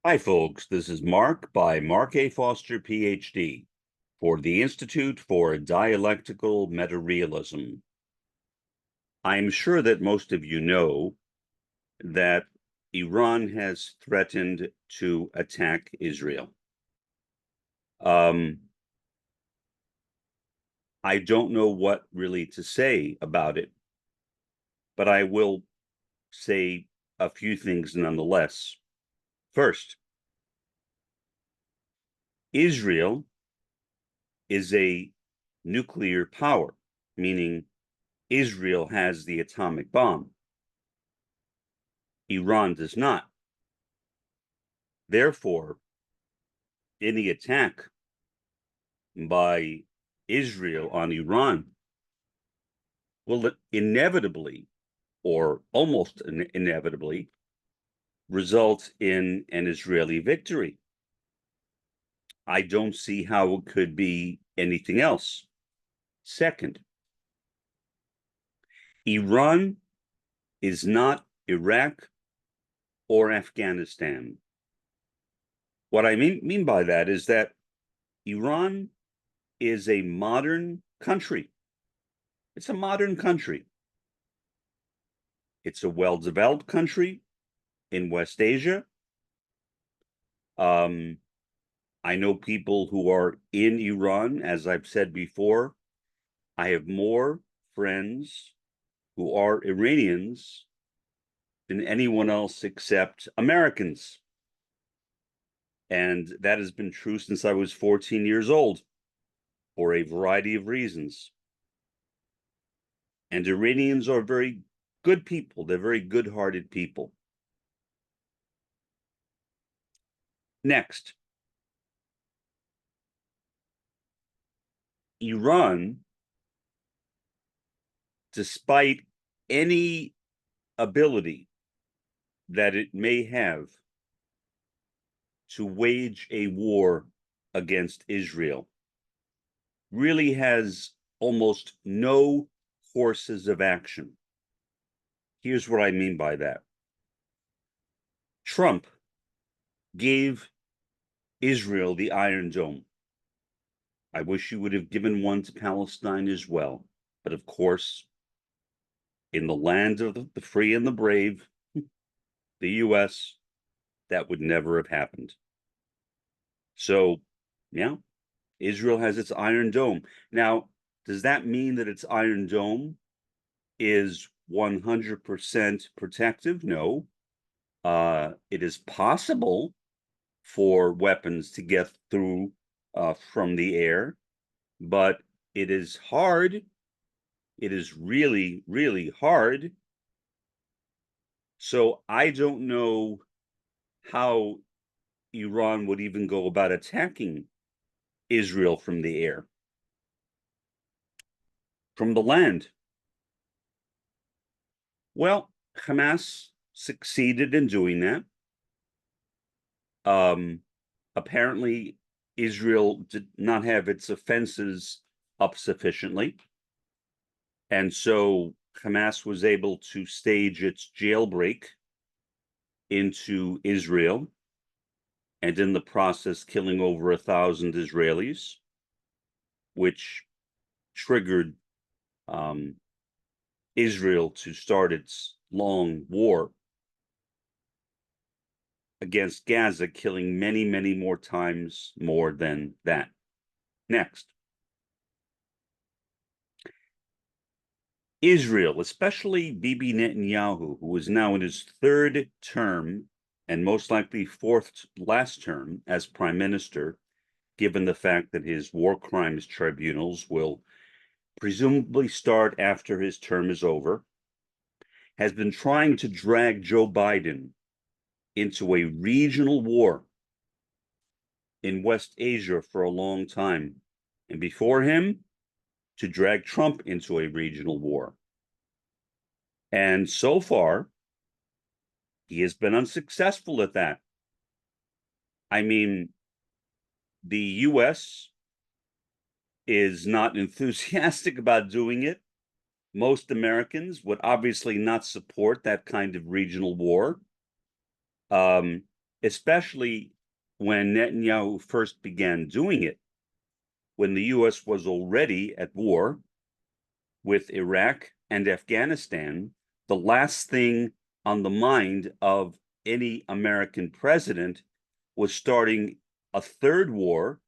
Hi, folks. This is Mark by Mark A. Foster, Ph.D., for the Institute for Dialectical Meta-Realism. I'm sure that most of you know that Iran has threatened to attack Israel. I don't know what really to say about it, but I will say a few things nonetheless. First, Israel is a nuclear power, meaning Israel has the atomic bomb. Iran does not. Therefore, any attack by Israel on Iran will inevitably, or almost inevitably, result in an Israeli victory. I don't see how it could be anything else. Second, Iran is not Iraq or Afghanistan. What I mean by that is that Iran is a modern country. It's a modern country. It's a well-developed country in West Asia. I know people who are in Iran, as I've said before. I have more friends who are Iranians than anyone else except Americans. And that has been true since I was 14 years old for a variety of reasons. And Iranians are very good people. They're very good-hearted people. Next, Iran, despite any ability that it may have to wage a war against Israel, really has almost no courses of action. Here's what I mean by that. Trump gave Israel the Iron Dome. I wish you would have given one to Palestine as well. But of course, in the land of the free and the brave, the US, that would never have happened. So, yeah, Israel has its Iron Dome. Now, does that mean that its Iron Dome is 100% protective? No. It is possible for weapons to get through from the air, but it is hard. It is really, really hard. So I don't know how Iran would even go about attacking Israel from the air. From the land, well, Hamas succeeded in doing that. Apparently, Israel did not have its offenses up sufficiently. And so Hamas was able to stage its jailbreak into Israel, and in the process killing over 1,000 Israelis, which triggered Israel to start its long war against Gaza, killing many, many more times more than that. Next. Israel, especially Bibi Netanyahu, who is now in his third term and most likely fourth last term as prime minister, given the fact that his war crimes tribunals will presumably start after his term is over, has been trying to drag Joe Biden into a regional war in West Asia for a long time. And before him, to drag Trump into a regional war. And so far, he has been unsuccessful at that. I mean, the US is not enthusiastic about doing it. Most Americans would obviously not support that kind of regional war. especially when Netanyahu first began doing it, when the US was already at war with Iraq and Afghanistan. The last thing on the mind of any American president was starting a third war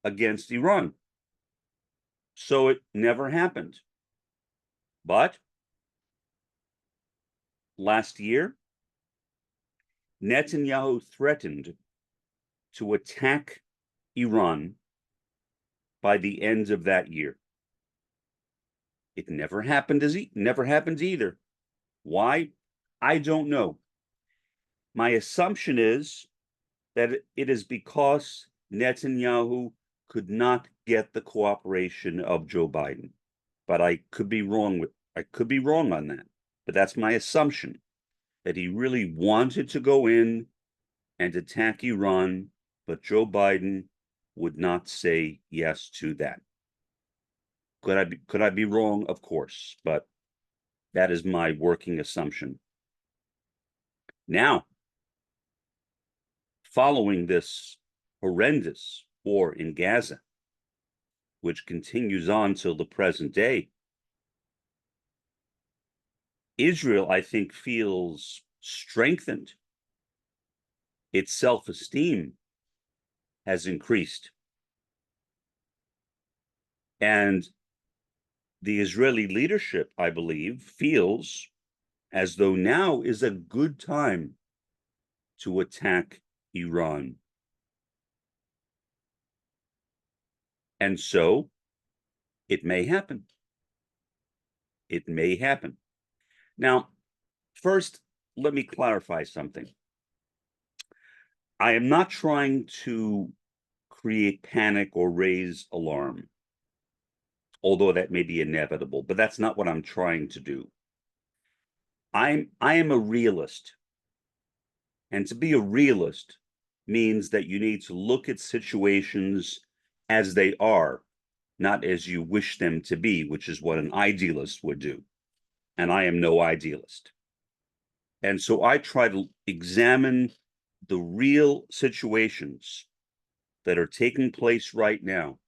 against Iran. So it never happened. But last year, Netanyahu threatened to attack Iran by the end of that year. It never happened never happens either. Why? I don't know. My assumption is that it is because Netanyahu could not get the cooperation of Joe Biden. But I could be wrong on that. But that's my assumption, that he really wanted to go in and attack Iran, but Joe Biden would not say yes to that. Could I be wrong? Of course, but that is my working assumption. Now, following this horrendous war in Gaza, which continues on till the present day, Israel, I think, feels strengthened. Its self-esteem has increased. And the Israeli leadership, I believe, feels as though now is a good time to attack Iran. And so it may happen. It may happen. Now, first, let me clarify something. I am not trying to create panic or raise alarm, although that may be inevitable, but that's not what I'm trying to do. I am a realist. And to be a realist means that you need to look at situations as they are, not as you wish them to be, which is what an idealist would do. And I am no idealist. And so I try to examine the real situations that are taking place right now.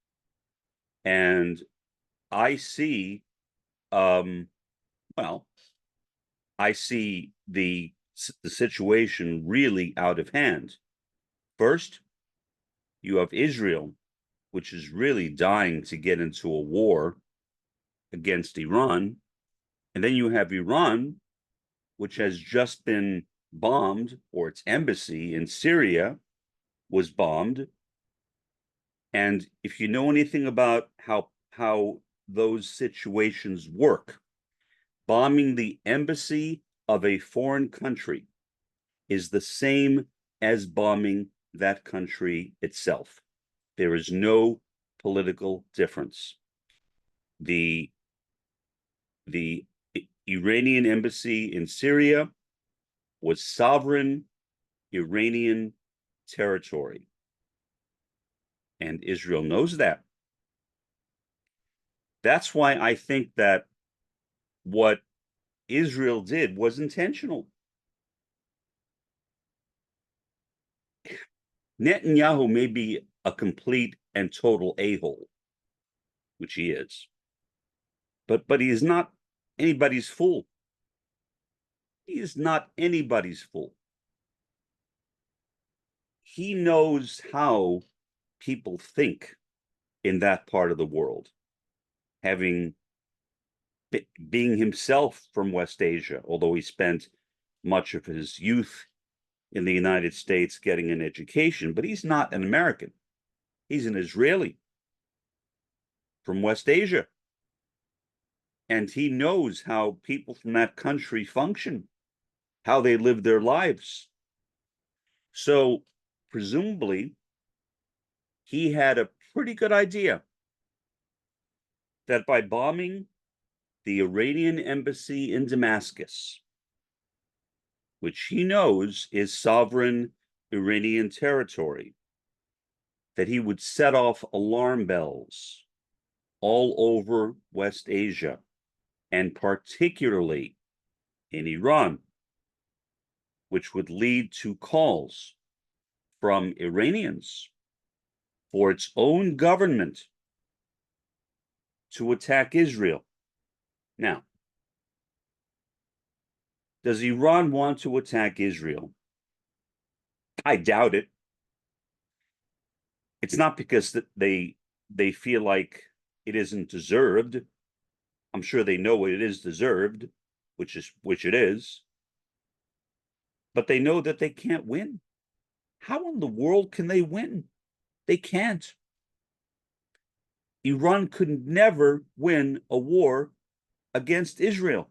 And I see, I see the situation really out of hand. First, you have Israel, which is really dying to get into a war against Iran. And then you have Iran, which has just been bombed, or its embassy in Syria was bombed. And if you know anything about how those situations work, bombing the embassy of a foreign country is the same as bombing that country itself. There is no political difference. The Iranian embassy in Syria was sovereign Iranian territory. And Israel knows that. That's why I think that what Israel did was intentional. Netanyahu may be a complete and total a-hole, which he is, but he is not anybody's fool. He is not anybody's fool. He knows how people think in that part of the world, being himself from West Asia, although he spent much of his youth in the United States getting an education, but he's not an American. He's an Israeli from West Asia. And he knows how people from that country function, how they live their lives. So presumably, he had a pretty good idea that by bombing the Iranian embassy in Damascus, which he knows is sovereign Iranian territory, that he would set off alarm bells all over West Asia, and particularly in Iran, which would lead to calls from Iranians for its own government to attack Israel. Now, does Iran want to attack Israel? I doubt it. It's not because they feel like it isn't deserved. I'm sure they know it is deserved, which it is. But they know that they can't win. How in the world can they win? They can't. Iran could never win a war against Israel.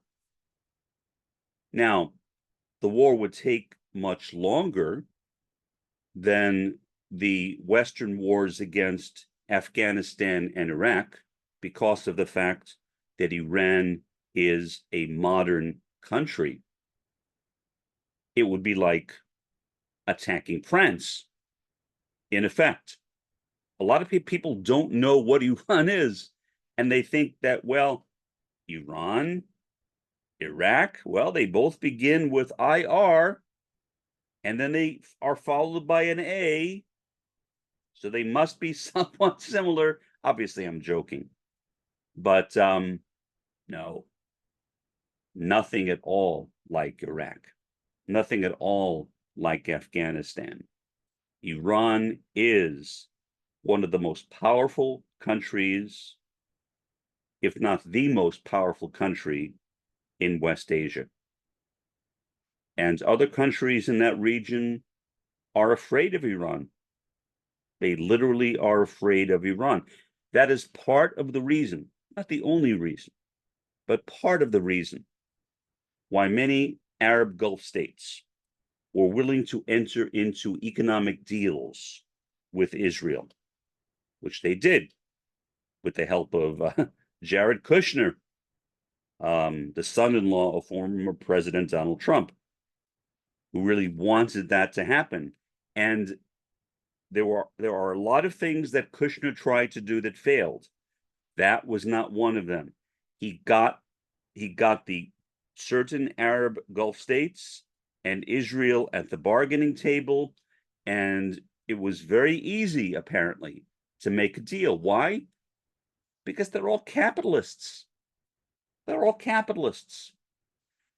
Now, the war would take much longer than the Western wars against Afghanistan and Iraq because of the fact that Iran is a modern country. It would be like attacking France, in effect. A lot of people don't know what Iran is, and they think that, well, Iran, Iraq, well, they both begin with IR, and then they are followed by an A, so they must be somewhat similar. Obviously, I'm joking, but no, nothing at all like Iraq, nothing at all like Afghanistan. Iran is one of the most powerful countries, if not the most powerful country in West Asia. And other countries in that region are afraid of Iran. They literally are afraid of Iran. That is part of the reason, not the only reason, but part of the reason why many Arab Gulf states were willing to enter into economic deals with Israel, which they did with the help of Jared Kushner, the son-in-law of former President Donald Trump, who really wanted that to happen. And there are a lot of things that Kushner tried to do that failed. That was not one of them. He got the certain Arab Gulf states and Israel at the bargaining table, and it was very easy, apparently, to make a deal. Why? Because they're all capitalists. They're all capitalists.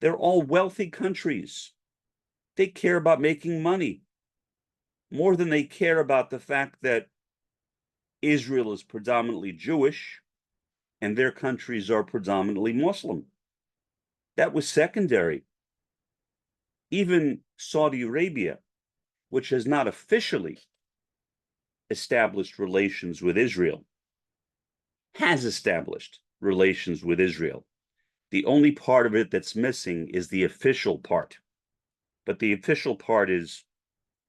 They're all wealthy countries. They care about making money more than they care about the fact that Israel is predominantly Jewish and their countries are predominantly Muslim. That was secondary. Even Saudi Arabia, which has not officially established relations with Israel, has established relations with Israel. The only part of it that's missing is the official part. But the official part is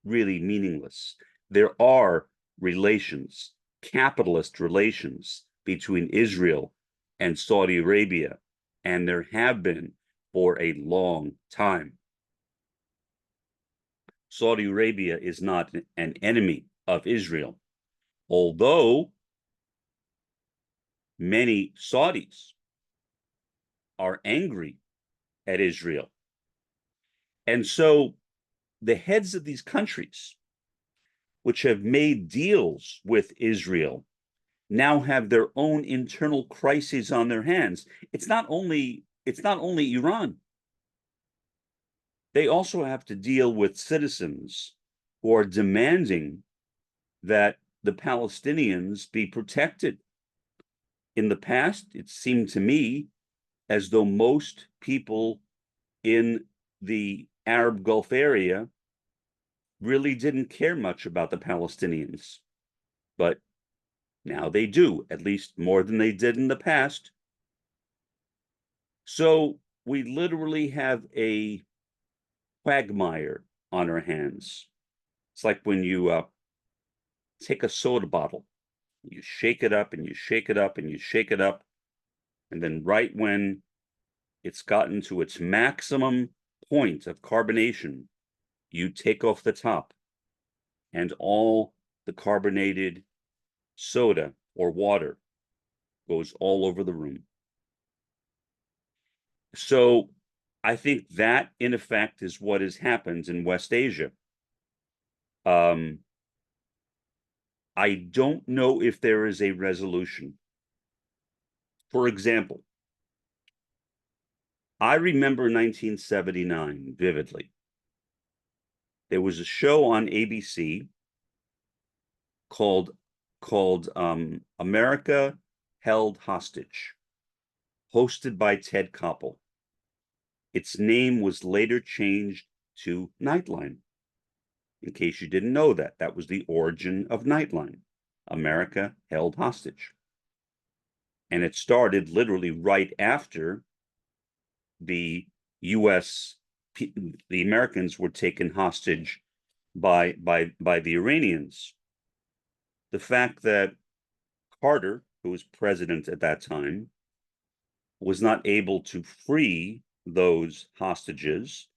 really meaningless. There are relations, capitalist relations between Israel and Saudi Arabia, and there have been for a long time. Saudi Arabia is not an enemy of Israel, although many Saudis are angry at Israel. And so the heads of these countries, which have made deals with Israel, now have their own internal crises on their hands. It's not only Iran. They also have to deal with citizens who are demanding that the Palestinians be protected. In the past, it seemed to me as though most people in the Arab Gulf area really didn't care much about the Palestinians. But now they do, at least more than they did in the past. So we literally have a quagmire on our hands. It's like when you take a soda bottle, you shake it up and you shake it up and you shake it up, and then right when it's gotten to its maximum point of carbonation, you take off the top, and all the carbonated soda or water goes all over the room. So I think that, in effect, is what has happened in West Asia. I don't know if there is a resolution. For example, I remember 1979 vividly. There was a show on ABC called America Held Hostage, hosted by Ted Koppel. Its name was later changed to Nightline. In case you didn't know that, that was the origin of Nightline, America Held Hostage. And it started literally right after the U.S., the Americans were taken hostage by the Iranians. The fact that Carter, who was president at that time, was not able to free those hostages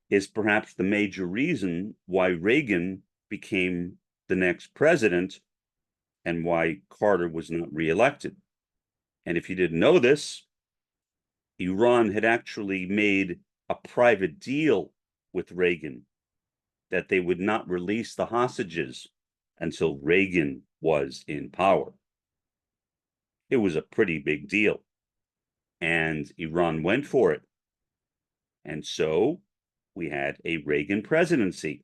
is perhaps the major reason why Reagan became the next president and why Carter was not reelected. And if you didn't know this, Iran had actually made a private deal with Reagan that they would not release the hostages until Reagan was in power. It was a pretty big deal. And Iran went for it. And so we had a Reagan presidency.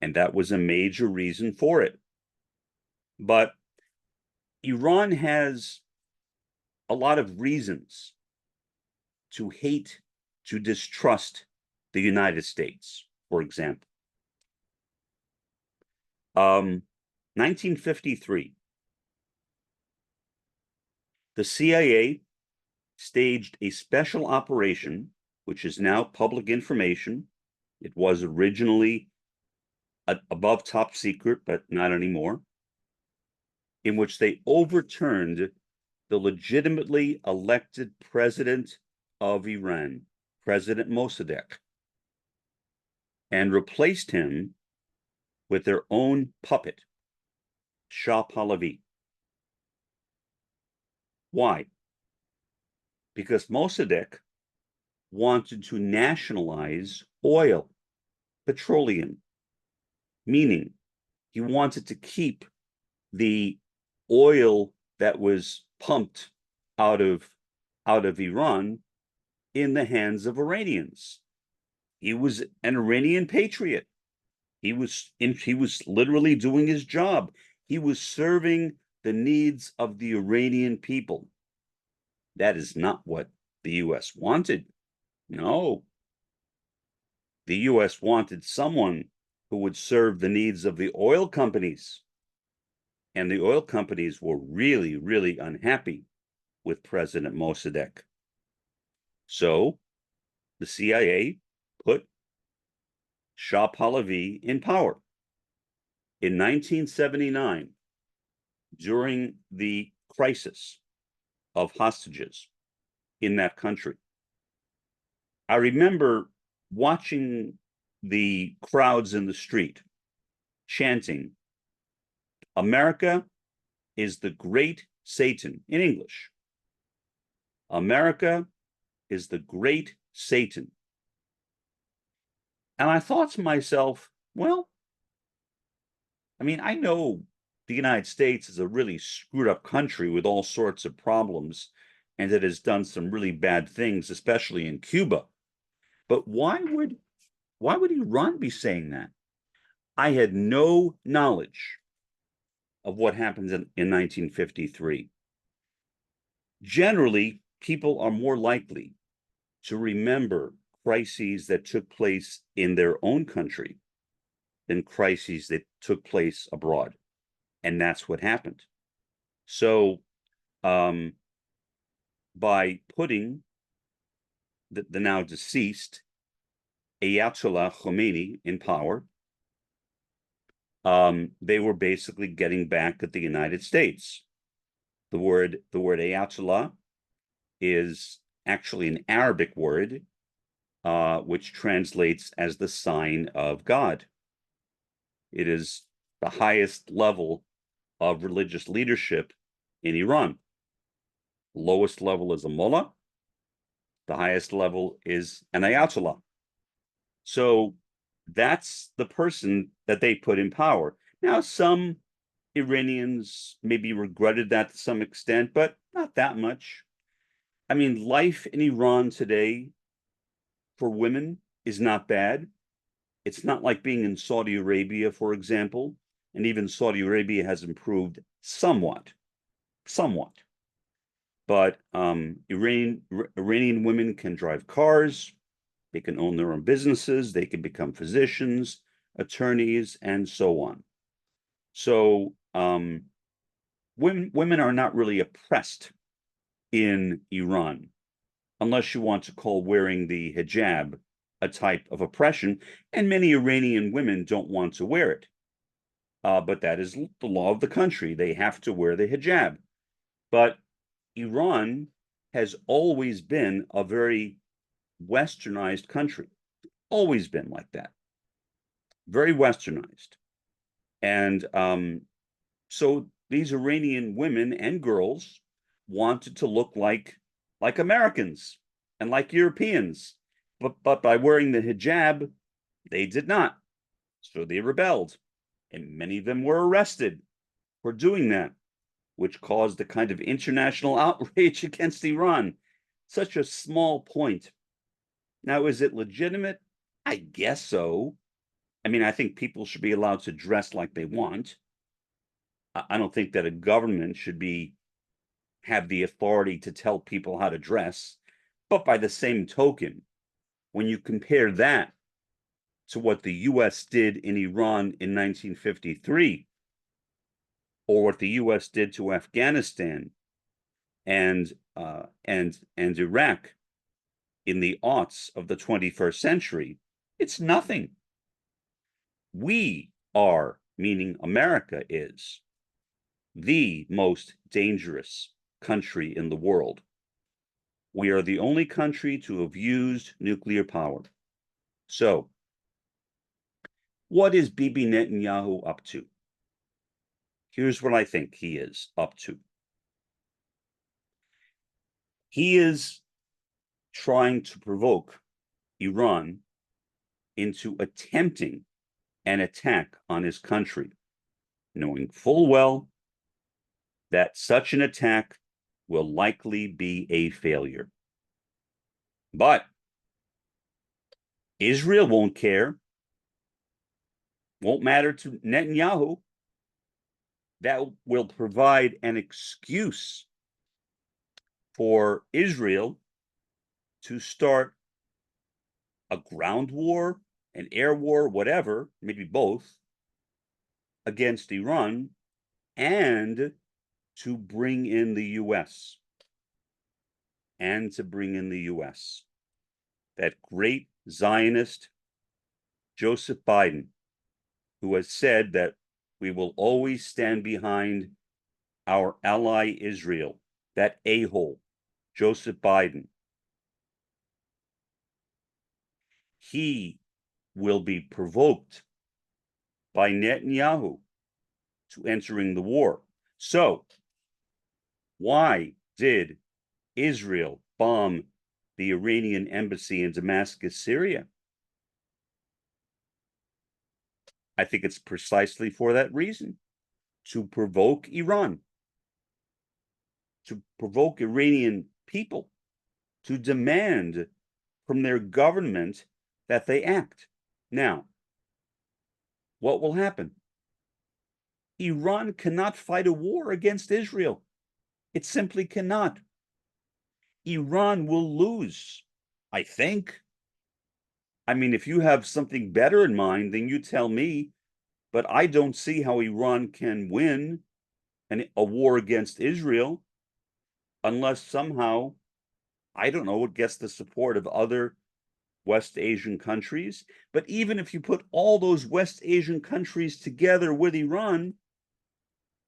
And that was a major reason for it. But Iran has a lot of reasons to hate, to distrust the United States, for example. 1953, the CIA staged a special operation, which is now public information. It was originally above top secret, but not anymore, in which they overturned the legitimately elected president of Iran, President Mossadegh, and replaced him with their own puppet, Shah Pahlavi. Why? Because Mossadegh wanted to nationalize oil, petroleum, meaning he wanted to keep the oil that was pumped out of Iran in the hands of Iranians. He was an Iranian patriot. He was literally doing his job. He was serving the needs of the Iranian people. That is not what the U.S. wanted. No. The U.S. wanted someone who would serve the needs of the oil companies. And the oil companies were really, really unhappy with President Mossadegh. So the CIA put Shah Pahlavi in power. In 1979, during the crisis of hostages in that country, I remember watching the crowds in the street chanting, "America is the great Satan," in English. America is the great Satan. And I thought to myself, well, I mean, I know the United States is a really screwed up country with all sorts of problems, and it has done some really bad things, especially in Cuba. But why would Iran be saying that? I had no knowledge of what happened in 1953. Generally, people are more likely to remember crises that took place in their own country than crises that took place abroad. And that's what happened. So by putting the now deceased Ayatollah Khomeini in power, they were basically getting back at the United States. The word Ayatollah is actually an Arabic word, which translates as the sign of God. It is the highest level of religious leadership in Iran. Lowest level is a mullah. The highest level is an Ayatollah. So That's the person that they put in power. Now, some Iranians maybe regretted that to some extent, but not that much. I mean, life in Iran today for women is not bad. It's not like being in Saudi Arabia, for example, and even Saudi Arabia has improved somewhat, somewhat. But Iranian women can drive cars, they can own their own businesses, they can become physicians, attorneys, and so on. So women are not really oppressed in Iran, unless you want to call wearing the hijab a type of oppression, and many Iranian women don't want to wear it. But that is the law of the country. They have to wear the hijab. But Iran has always been a very westernized country, always been like that, very westernized. And so these Iranian women and girls wanted to look like Americans and like Europeans, but by wearing the hijab, they did not. So they rebelled, and many of them were arrested for doing that, which caused a kind of international outrage against Iran. Such a small point. Now, is it legitimate? I guess so. I mean, I think people should be allowed to dress like they want. I don't think that a government should have the authority to tell people how to dress. But by the same token, when you compare that to what the US did in Iran in 1953, or what the US did to Afghanistan and Iraq in the aughts of the 21st century, it's nothing. We are, meaning America is, the most dangerous country in the world. We are the only country to have used nuclear power. So, what is Bibi Netanyahu up to? Here's what I think he is up to. He is trying to provoke Iran into attempting an attack on his country, knowing full well that such an attack will likely be a failure. But Israel won't care, won't matter to Netanyahu. That will provide an excuse for Israel to start a ground war, an air war, whatever, maybe both, against Iran, and to bring in the US. And to bring in the US. That great Zionist, Joseph Biden, who has said that we will always stand behind our ally Israel, that a-hole, Joseph Biden. He will be provoked by Netanyahu to entering the war. So, why did Israel bomb the Iranian embassy in Damascus, Syria? I think it's precisely for that reason, to provoke Iran, to provoke Iranian people, to demand from their government that they act. Now, what will happen? Iran cannot fight a war against Israel. It simply cannot. Iran will lose, I think. I mean, if you have something better in mind, then you tell me, but I don't see how Iran can win a war against Israel unless somehow, I don't know, it gets the support of other West Asian countries. But even if you put all those West Asian countries together with Iran,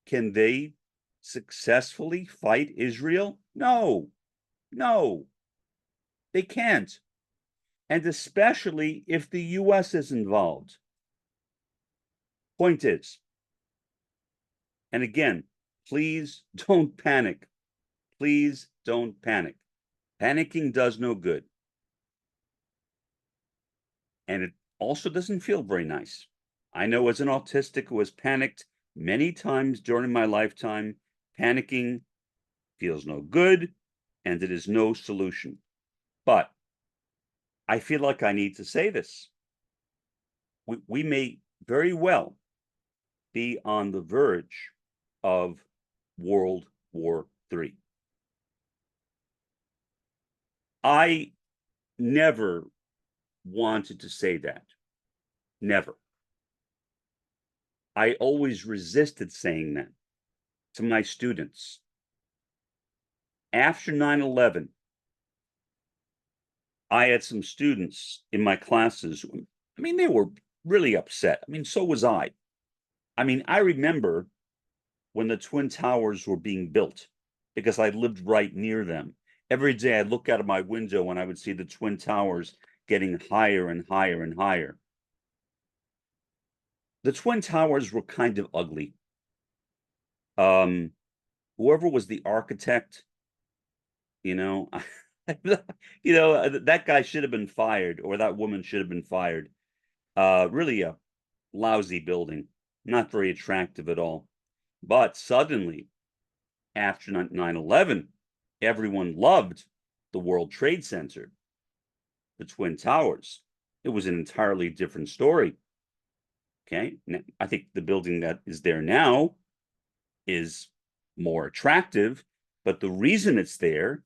can they successfully fight Israel? No, no, they can't. And especially if the US is involved. Point is, and again, please don't panic. Please don't panic. Panicking does no good. And it also doesn't feel very nice. I know as an autistic who has panicked many times during my lifetime, panicking feels no good and it is no solution. But I feel like I need to say this. We may very well be on the verge of World War III. I never wanted to say that. Never. I always resisted saying that to my students. After 9/11, I had some students in my classes. I mean, they were really upset. I mean, so was I. I mean, I remember when the Twin Towers were being built because I lived right near them. Every day I'd look out of my window and I would see the Twin Towers getting higher and higher and higher. The Twin Towers were kind of ugly. Whoever was the architect, you know, that guy should have been fired, or that woman should have been fired. Really a lousy building, not very attractive at all. But suddenly, after 9/11, everyone loved the World Trade Center, the Twin Towers. It was an entirely different story. Okay, I think the building that is there now is more attractive, but the reason it's there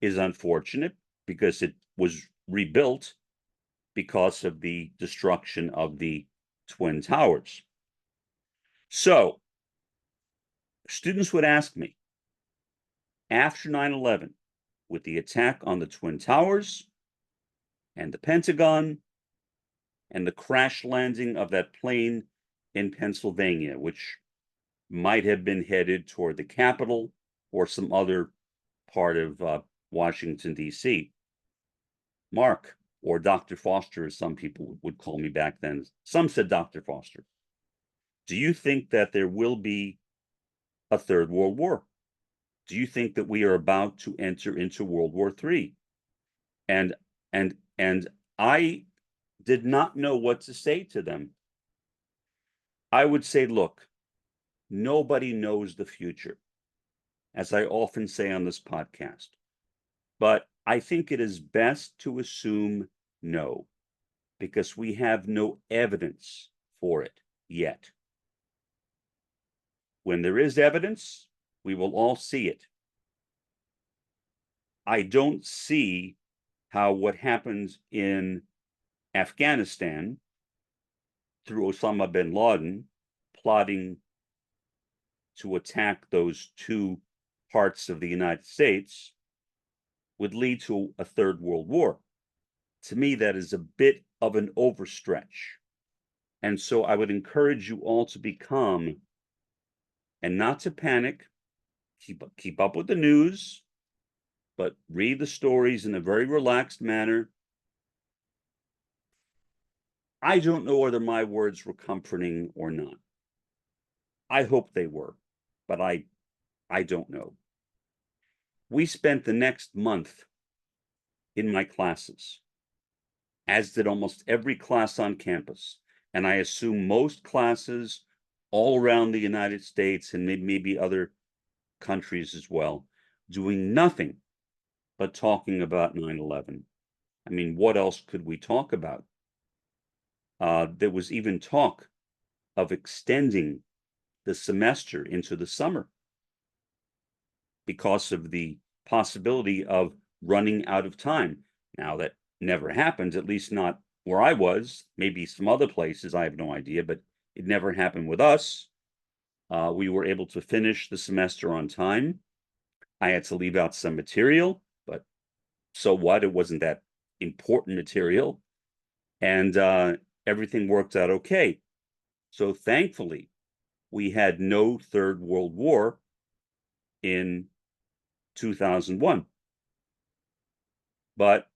is unfortunate because it was rebuilt because of the destruction of the Twin Towers. So students would ask me, after 9/11, with the attack on the Twin Towers and the Pentagon and the crash landing of that plane in Pennsylvania, which might have been headed toward the Capitol or some other part of Washington, D.C. Mark, or Dr. Foster, as some people would call me back then. Some said Dr. Foster. Do you think that there will be a third World War? Do you think that we are about to enter into World War III? And I did not know what to say to them. I would say, look, nobody knows the future, as I often say on this podcast. But I think it is best to assume no, because we have no evidence for it yet. When there is evidence, we will all see it. I don't see how what happened in Afghanistan through Osama bin Laden plotting to attack those two parts of the United States would lead to a third world war. To me, that is a bit of an overstretch. And so I would encourage you all to be calm and not to panic. Keep up with the news, but read the stories in a very relaxed manner. I don't know whether my words were comforting or not. I hope they were, but I don't know. We spent the next month in my classes, as did almost every class on campus, and I assume most classes all around the United States and maybe other countries as well, doing nothing but talking about 9/11. I mean, what else could we talk about? There was even talk of extending the semester into the summer because of the possibility of running out of time. Now, that never happened, at least not where I was, maybe some other places, I have no idea, but it never happened with us. We were able to finish the semester on time. I had to leave out some material, but so what? It wasn't that important material. And everything worked out okay. So thankfully, we had no Third World War in 2001. But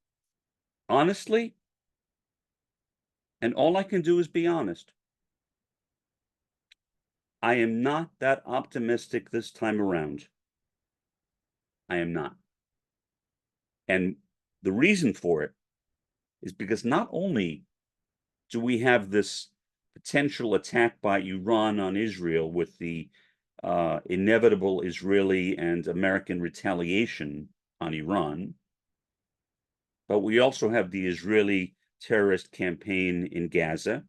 honestly, and all I can do is be honest, I am not that optimistic this time around. I am not. And the reason for it is because not only do we have this potential attack by Iran on Israel with the inevitable Israeli and American retaliation on Iran. But we also have the Israeli terrorist campaign in Gaza,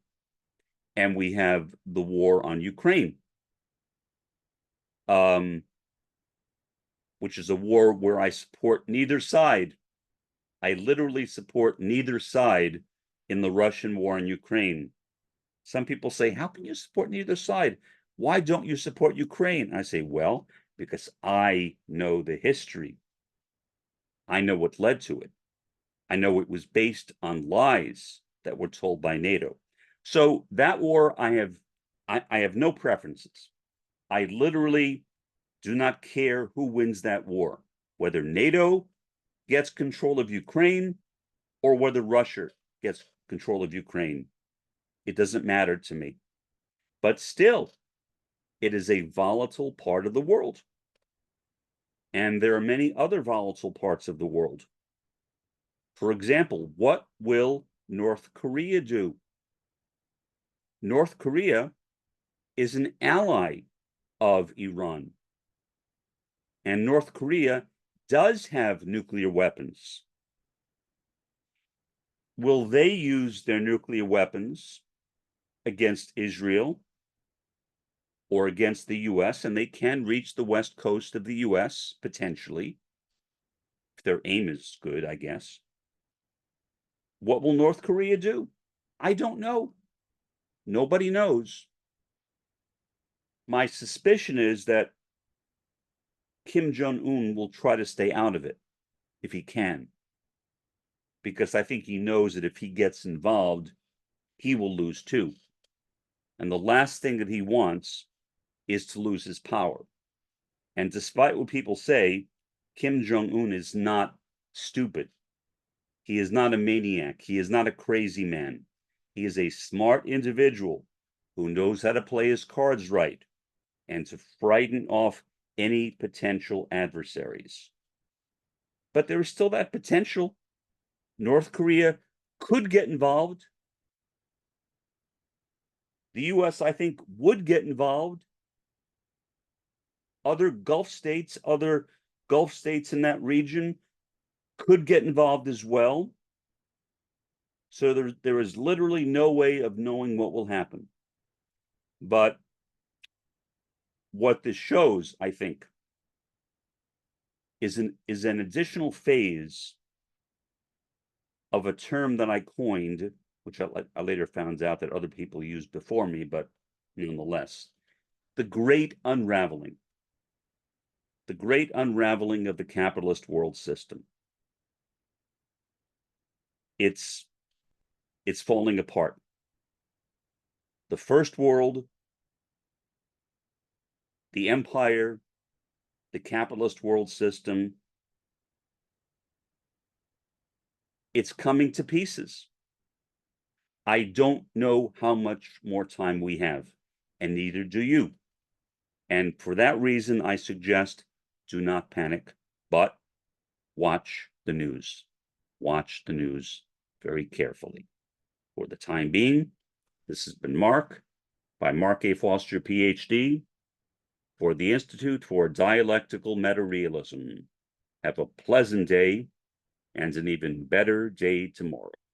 and we have the war on Ukraine, which is a war where I support neither side. I literally support neither side in the Russian war in Ukraine. Some people say, how can you support neither side? Why don't you support Ukraine? I say, well, because I know the history. I know what led to it. I know it was based on lies that were told by NATO. So that war, I have no preferences. I literally do not care who wins that war, whether NATO gets control of Ukraine or whether Russia gets control of Ukraine. It doesn't matter to me. But still, it is a volatile part of the world. And there are many other volatile parts of the world. For example, what will North Korea do? North Korea is an ally of Iran. And North Korea does have nuclear weapons. Will they use their nuclear weapons against Israel or against the US? And they can reach the west coast of the US, potentially, if their aim is good, I guess. What will North Korea do? I don't know. Nobody knows. My suspicion is that Kim Jong-un will try to stay out of it if he can, because I think he knows that if he gets involved, he will lose too. And the last thing that he wants is to lose his power. And despite what people say, Kim Jong-un is not stupid. He is not a maniac. He is not a crazy man. He is a smart individual who knows how to play his cards right and to frighten off any potential adversaries. But there is still that potential. North Korea could get involved. The US, I think, would get involved. Other Gulf states in that region could get involved as well. So there is literally no way of knowing what will happen. But what this shows, I think, is an additional phase of a term that I coined, which I later found out that other people used before me, but nonetheless, the great unraveling. The great unraveling of the capitalist world system. It's falling apart. The first world, the empire, the capitalist world system, it's coming to pieces. I don't know how much more time we have, and neither do you. And for that reason, I suggest do not panic, but watch the news. Watch the news very carefully. For the time being, this has been Mark, by Mark A. Foster, Ph.D., for the Institute for Dialectical Meta-Realism. Have a pleasant day and an even better day tomorrow.